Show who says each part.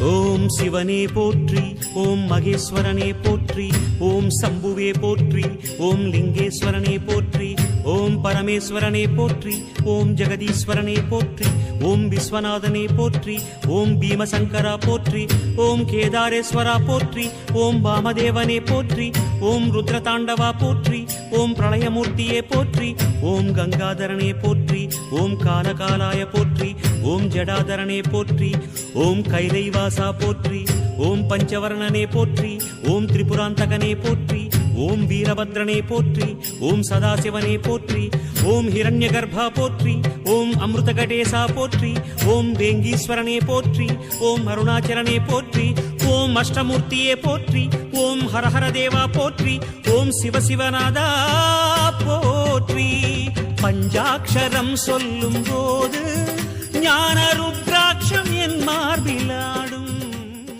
Speaker 1: ஓம் சிவனே போற்றி, ஓம் மகேஸ்வரனே போற்றி, ஓம் சம்புவே போற்றி, ஓம் லிங்கேஸ்வரனே போற்றி, ஓம் பரமேஸ்வரனே போற்றி, ஓம் ஜெகதீஸ்வரனே போற்றி, ஓம் விஸ்வநாதனே போற்றி, ஓம் பீமசங்கரா போற்றி, ஓம் கேதாரேஸ்வரா போற்றி, ஓம் வாமதேவனே போற்றி, ஓம் ருத்ரதாண்டவா போற்றி, ஓம் பிரளயமூர்த்தியே போற்றி, ஓம் கங்காதரனே போற்றி, ஓம் காலகாலாய போற்றி, ஓம் ஜடாதரனே போற்றி, ஓம் கைலைவாசா போற்றி, ஓம் பஞ்சவர்ணனே போற்றி, ஓம் திரிபுராந்தகனே போற்றி, ஓம் வீரபத்ரனே போற்றி, ஓம் சதாசிவனே போற்றி, ஓம் ஹிரண்யகர்பா போற்றி, ஓம் அமிர்தகடேசா போற்றி, ஓம் வேங்கீஸ்வரனே போற்றி, ஓம் அருணாச்சலனே போற்றி, ஓம் அஷ்டமூர்த்தியே போற்றி, ஓம் ஹரஹர தேவா போற்றி, ஓம் சிவசிவநாதா போற்றி. பஞ்சாட்சரம் சொல்லும் போது ஞான ருத்ராட்சம் என் மார்பிலா